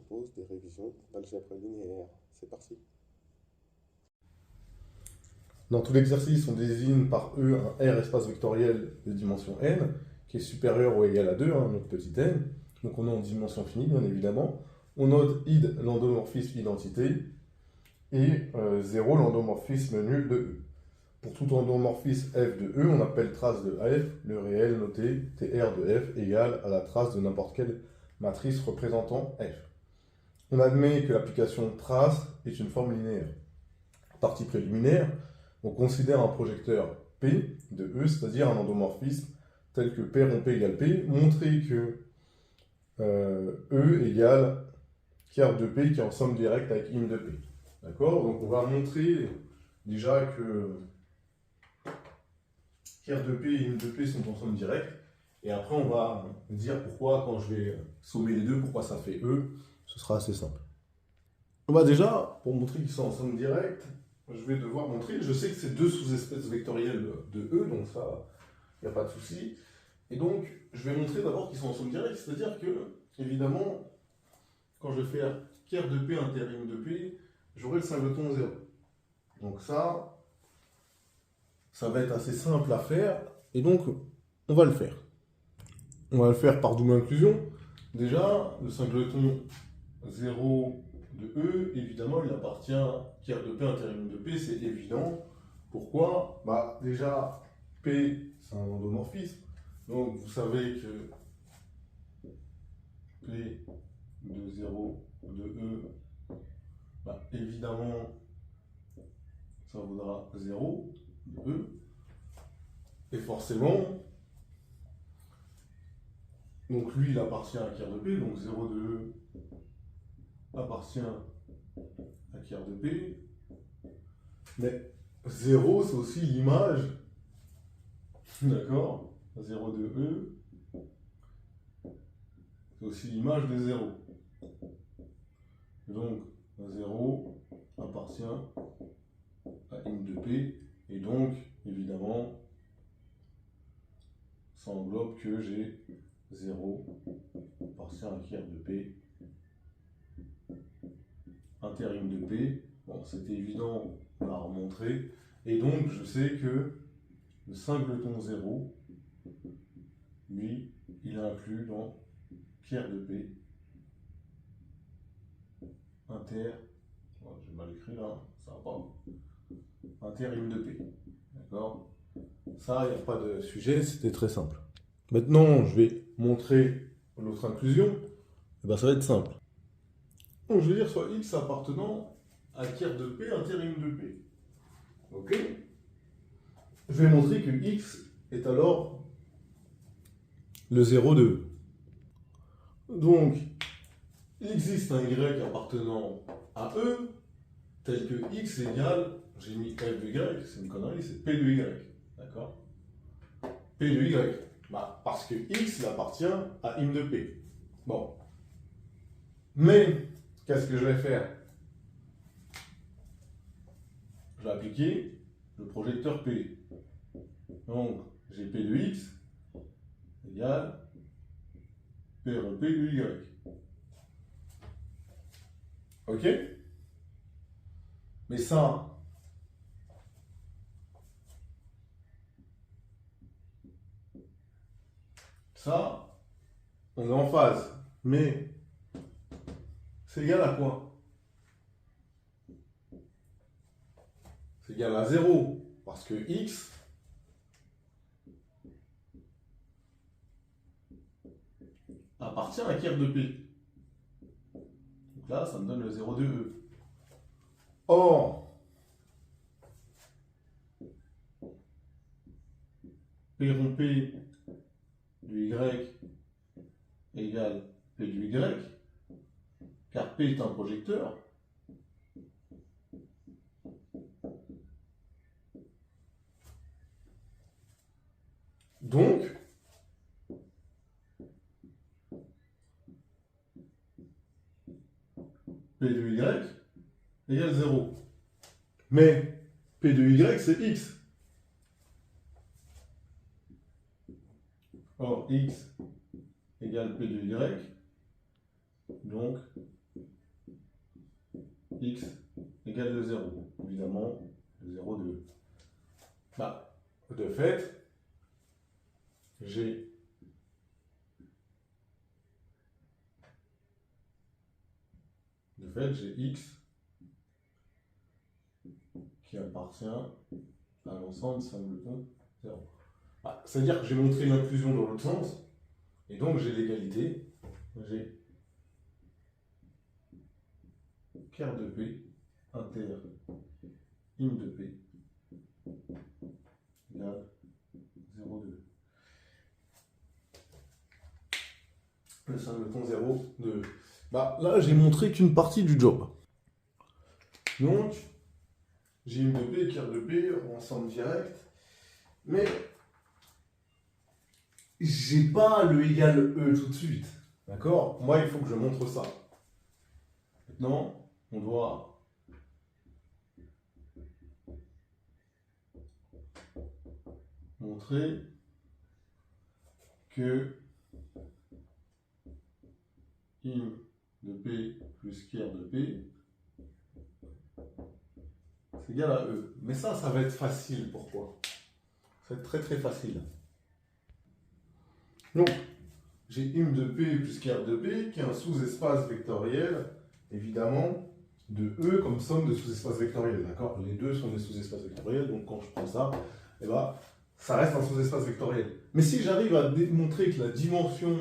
propose des révisions d'algèbre linéaire. C'est parti. Dans tout l'exercice, on désigne par E un R espace vectoriel de dimension n, qui est supérieur ou égal à 2, notre petit n. Donc on est en dimension finie, bien évidemment. On note id l'endomorphisme identité et 0 l'endomorphisme nul de E. Pour tout endomorphisme f de E, on appelle trace de f le réel noté TR de f égale à la trace de n'importe quelle matrice représentant f. On admet que l'application trace est une forme linéaire. Partie préliminaire, on considère un projecteur P de E, c'est-à-dire un endomorphisme tel que P rond P égale P, montrer que E égale quart de P qui est en somme directe avec im de P. D'accord? Donc on va montrer déjà que quart de P et im de P sont en somme directe. Et après on va dire pourquoi quand je vais sommer les deux, pourquoi ça fait E. Ce sera assez simple. Déjà, pour montrer qu'ils sont en somme directe, je vais devoir montrer, je sais que c'est deux sous-espèces vectorielles de E, donc ça, il n'y a pas de souci. Et donc, je vais montrer d'abord qu'ils sont en somme directe, c'est-à-dire que, évidemment, quand je vais faire quart de P intérim de P, j'aurai le singleton 0. Donc ça va être assez simple à faire, et donc, on va le faire. On va le faire par double inclusion. Déjà, le singleton 0 de E, évidemment, il appartient quart de P intérim de P, c'est évident. Pourquoi? Déjà, P, c'est un endomorphisme. Donc, vous savez que P de 0 de E, évidemment, ça vaudra 0 de E. Et forcément, donc lui, il appartient à quart de P, donc 0 de E appartient à quart de P. Mais 0, c'est aussi l'image, d'accord? 0 de E, c'est aussi l'image de 0. Donc, 0 appartient à im de P, et donc, évidemment, ça englobe que j'ai 0 appartient à quart de P, intérim de P. Bon, c'était évident à remontrer, et donc, je sais que le singleton 0, lui, il est inclus dans quart de P, inter, j'ai mal écrit là, ça va pas, intérim de P, d'accord? Ça, il n'y a pas de sujet, c'était très simple. Maintenant, je vais montrer l'autre inclusion, et ça va être simple. Donc, je vais dire soit x appartenant à quart de P intérim de P. Ok? Je vais montrer que x est alors le 0 de E. Donc, il existe un y appartenant à E, tel que x égale, j'ai mis f de y, c'est une connerie, c'est p de y. D'accord? P de y. Parce que x, il appartient à im de p. Bon. Mais, qu'est-ce que je vais faire? Je vais appliquer le projecteur P. Donc, j'ai P de x égale P rond P de y. Ok? Mais ça, on est en phase. Mais, c'est égal à quoi? C'est égal à 0. Parce que x appartient à quart de P. Donc là, ça me donne le 0 de E. Or, P rond P du Y égale P du Y, car P est un projecteur. Donc, P de Y égale 0. Mais P de Y, c'est X. Or, X égale P de Y, donc x égale le 0. Évidemment, le 0 de E. Bah, de fait, j'ai x qui appartient à l'ensemble singleton 0. Ah, c'est-à-dire que j'ai montré l'inclusion dans l'autre sens, et donc j'ai l'égalité. J'ai ker de P inter im de P égale 0,2. Le singleton 0,2. Bah, là, j'ai montré qu'une partie du job. Donc, j'ai im de P, ker de P, ensemble direct. Mais, j'ai pas le égal E tout de suite. D'accord? Moi, il faut que je montre ça. Maintenant, on doit montrer que im de P plus ker de P c'est égal à E. Mais ça va être facile. Pourquoi? Ça va être très très facile. Donc, j'ai im de P plus ker de P qui est un sous-espace vectoriel, évidemment, de E comme somme de sous-espaces vectoriels. D'accord? Les deux sont des sous-espaces vectoriels, donc quand je prends ça, eh ben, ça reste un sous-espace vectoriel. Mais si j'arrive à démontrer que la dimension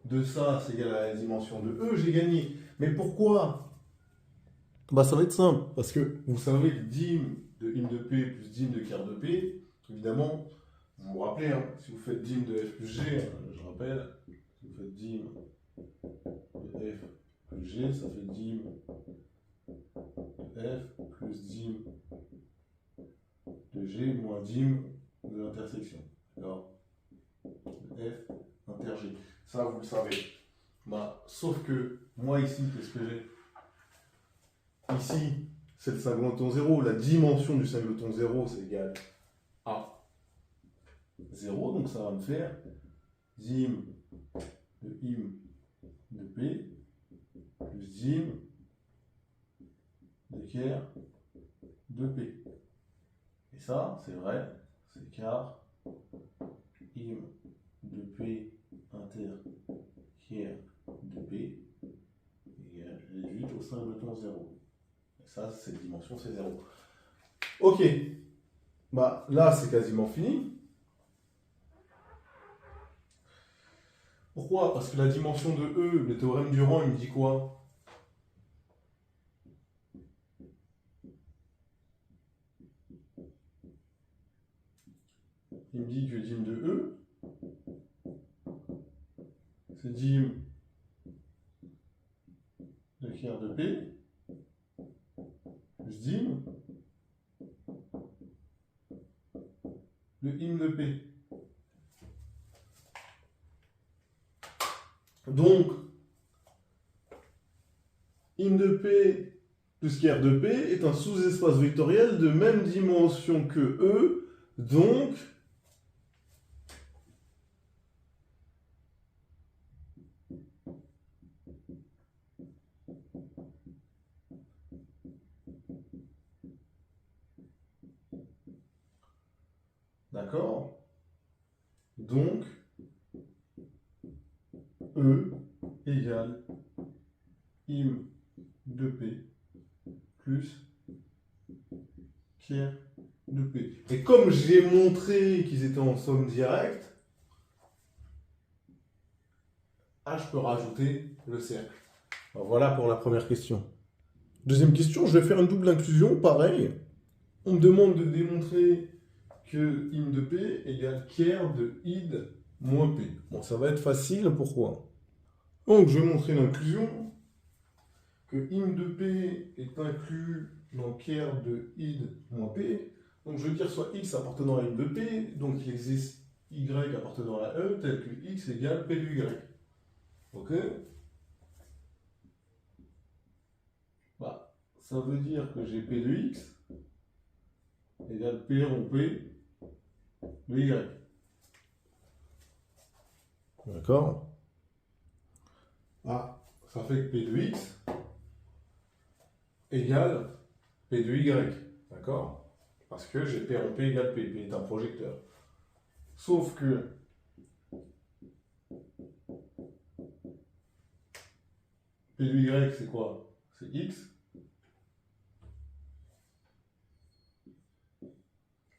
de ça, c'est égal à la dimension de E, j'ai gagné. Mais pourquoi? Bah, ça va être simple, parce que vous savez que dim de im de P plus dim de ker de P, évidemment, vous vous rappelez, hein, si vous faites dim de F plus G, je rappelle, si vous faites dim de F plus G, ça fait dim de F plus dim de G moins dim de l'intersection. D'accord? F inter G. Ça, vous le savez. Bah, sauf que, moi ici, qu'est-ce que j'ai? Ici, c'est le singleton 0. La dimension du singleton 0, c'est égal à 0. Donc, ça va me faire dim de im de P plus dim de ker de P. Et ça, c'est vrai, c'est car im de P inter ker de P égale réduite au singleton 0. Et ça, cette dimension, c'est 0. Ok. Bah, là, c'est quasiment fini. Pourquoi? Parce que la dimension de E, le théorème du rang, il me dit quoi? Il me dit que dim de E, c'est dim de ker de P plus dim de im de P. Donc, im de P plus ker de P est un sous-espace vectoriel de même dimension que E, donc d'accord? Donc, E égale im de P plus ker de P. Et comme j'ai montré qu'ils étaient en somme directe, je peux rajouter le cercle. Alors voilà pour la première question. Deuxième question, je vais faire une double inclusion, pareil. On me demande de démontrer que im de P égale ker de id moins P. Bon, ça va être facile, pourquoi? Donc, je vais montrer l'inclusion, que im de P est inclus dans ker de id moins P. Donc, je veux dire soit x appartenant à im de P, donc il existe y appartenant à E, tel que x égale P de y. Ok? Bah, ça veut dire que j'ai P de x égale P rond P de y. D'accord? Ah, ça fait que P de X égale P de Y. D'accord? Parce que j'ai P en P égale P. P est un projecteur. Sauf que P de Y, c'est quoi? C'est X.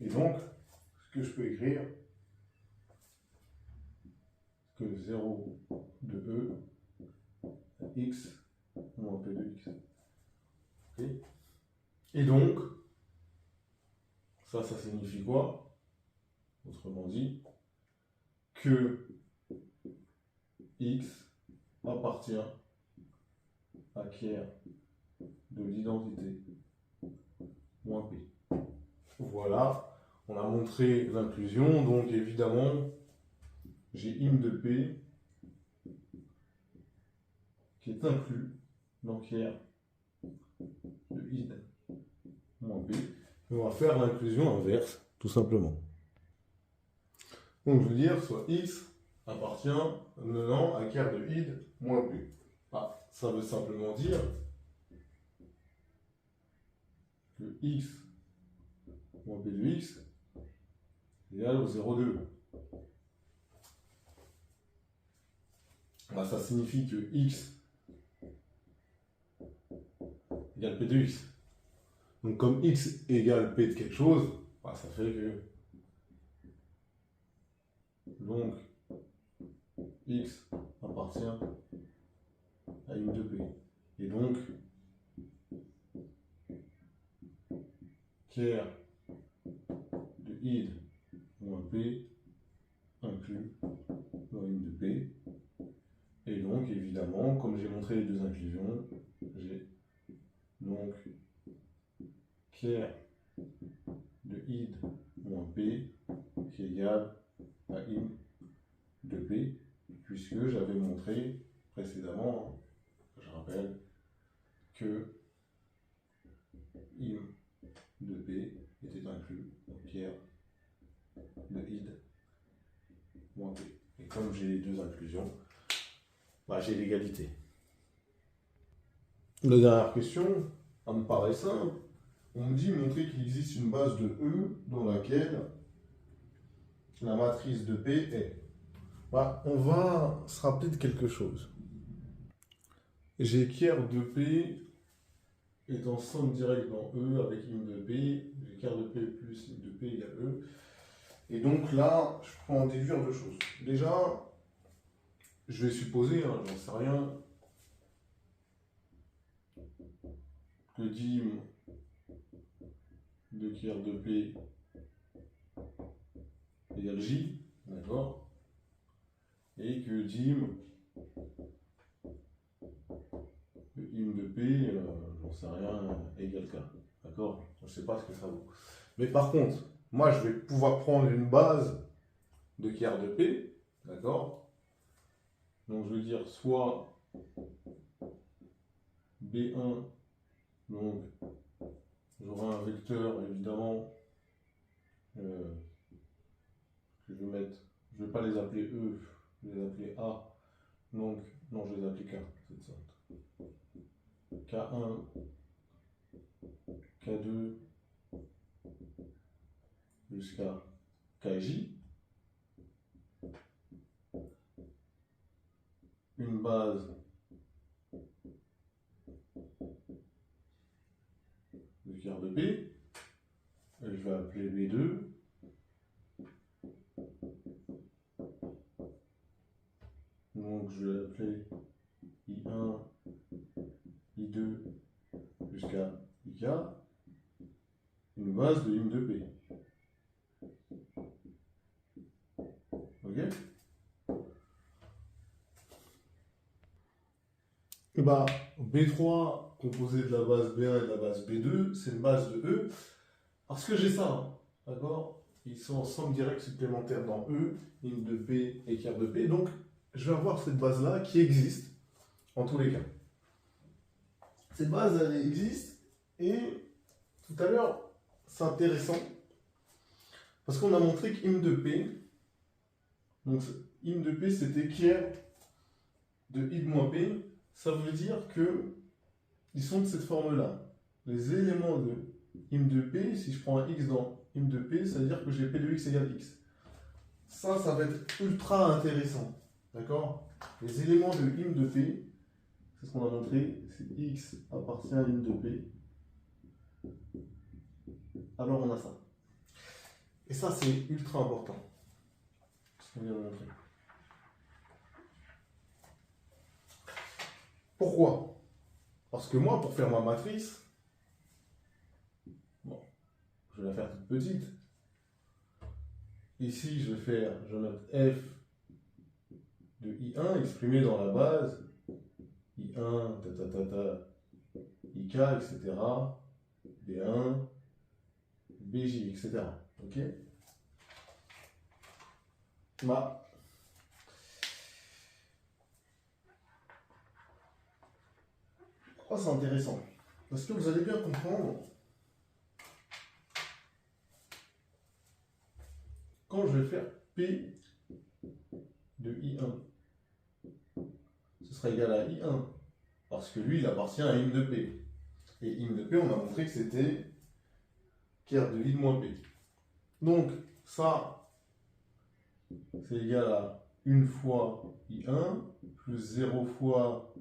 Et donc, ce que je peux écrire, c'est que 0 de E, X moins P de X. Okay. Et donc, ça signifie quoi? Autrement dit, que X appartient à tiers de l'identité moins P. Voilà, on a montré l'inclusion, donc évidemment, j'ai im de P qui est inclus dans tiers de id moins P. Et on va faire l'inclusion inverse, tout simplement. Donc je veux dire, soit X appartient maintenant à tiers de id moins P. Ah, ça veut simplement dire que X moins P de X égale au 0,2. Bah, ça signifie que X égale P de X. Donc comme X égale P de quelque chose, bah, ça fait que donc X appartient à im de P. Et donc tiers de id moins P inclus dans im de P. Et donc, évidemment, comme j'ai montré les deux inclusions, j'ai donc tiers de id moins P qui est égal à im de P, puisque j'avais montré précédemment, je rappelle, que im de P était inclus dans tiers de id moins P. Et comme j'ai les deux inclusions, bah, j'ai l'égalité. La dernière question, elle me paraît simple. On me dit montrer qu'il existe une base de E dans laquelle la matrice de P est. Bah, on va se rappeler de quelque chose. J'ai tiers de P est en somme directe dans E avec im de P. J'ai tiers de P plus im de P égale E. Et donc là, je peux en déduire deux choses. Déjà, je vais supposer, hein, j'en sais rien, que dim de tiers de P égale J, d'accord? Et que dim de im de P, j'en sais rien, égale K, d'accord? Je ne sais pas ce que ça vaut. Mais par contre, moi je vais pouvoir prendre une base de tiers de P, d'accord? Donc je veux dire soit B1, donc j'aurai un vecteur évidemment que je vais mettre, je ne vais pas les appeler E, je vais les appeler A, donc non je vais les appeler K, c'est simple. K1, K2 jusqu'à KJ. Une base de tiers de P, et je vais appeler B2, donc je vais appeler I1, I2 jusqu'à IK, une base de im de P. Ok? Et bah, B3 composé de la base B1 et de la base B2, c'est une base de E. Parce que j'ai ça, hein, d'accord? Ils sont en somme directe supplémentaire dans E, im de P et tiers de P. Donc, je vais avoir cette base-là qui existe en tous les cas. Cette base, elle existe. Et tout à l'heure, c'est intéressant. Parce qu'on a montré que im de P, donc im de P, c'était tiers de id moins P ça veut dire que ils sont de cette forme-là. Les éléments de im de P, si je prends un x dans im de P, ça veut dire que j'ai P de x égale x. Ça va être ultra intéressant. D'accord? Les éléments de im de P, c'est ce qu'on a montré, c'est x appartient à im de P. Alors on a ça. Et ça, c'est ultra important. Ce qu'on vient de montrer. Pourquoi? Parce que moi, pour faire ma matrice, bon, je vais la faire toute petite. Ici, je note f de I1 exprimé dans la base I1, IK, etc. B1, BJ, etc. Ok? Pourquoi c'est intéressant? Parce que vous allez bien comprendre, quand je vais faire P de I1, ce sera égal à I1, parce que lui, il appartient à im de P. Et im de P, on a montré que c'était ker de I de moins P. Donc, ça, c'est égal à 1 fois I1, plus 0 fois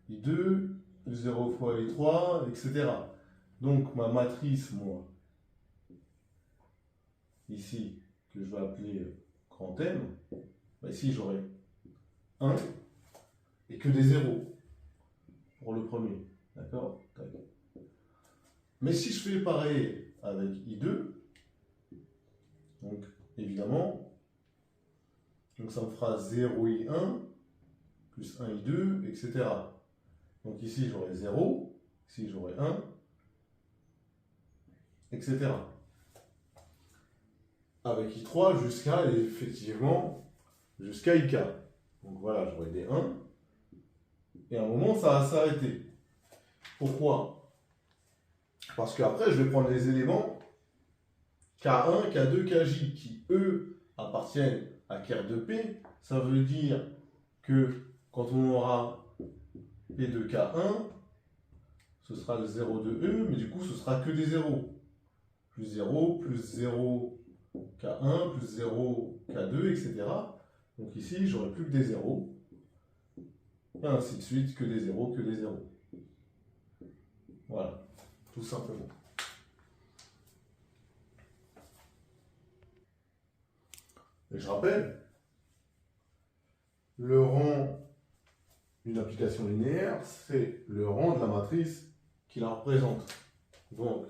I2, plus 0 fois I3, etc. Donc, ma matrice, moi, ici, que je vais appeler grand M, bah ici, j'aurai 1 et que des zéros pour le premier. D'accord? Mais si je fais pareil avec I2, donc évidemment, donc ça me fera 0 I1 plus 1 I2, etc. Donc ici j'aurai 0, ici j'aurai 1, etc. Avec I3 jusqu'à, effectivement, jusqu'à IK. Donc voilà, j'aurai des 1. Et à un moment, ça va s'arrêter. Pourquoi? Parce qu'après, je vais prendre les éléments K1, K2, Kj, qui, eux, appartiennent à ker de P. Ça veut dire que quand on aura P de K1, ce sera le 0 de E, mais du coup, ce sera que des zéros. Plus 0, plus 0 K1, plus 0 K2, etc. Donc ici, j'aurai plus que des zéros. Et ainsi de suite, que des zéros, que des zéros. Voilà, tout simplement. Et je rappelle, le rang d'une application linéaire, c'est le rang de la matrice qui la représente. Donc,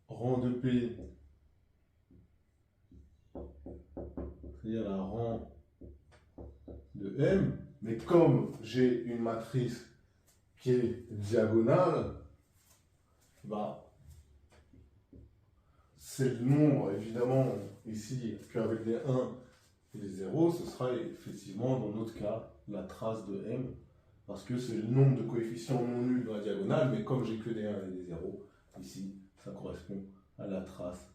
rang de P, c'est-à-dire la rang de M, mais comme j'ai une matrice qui est diagonale, bah, c'est le nombre, évidemment, ici, qu'avec des 1 et des 0, ce sera effectivement, dans notre cas, la trace de M, parce que c'est le nombre de coefficients non nuls dans la diagonale, mais comme j'ai que des 1 et des 0, ici, ça correspond à la trace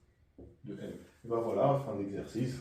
de M. Et ben voilà, fin d'exercice.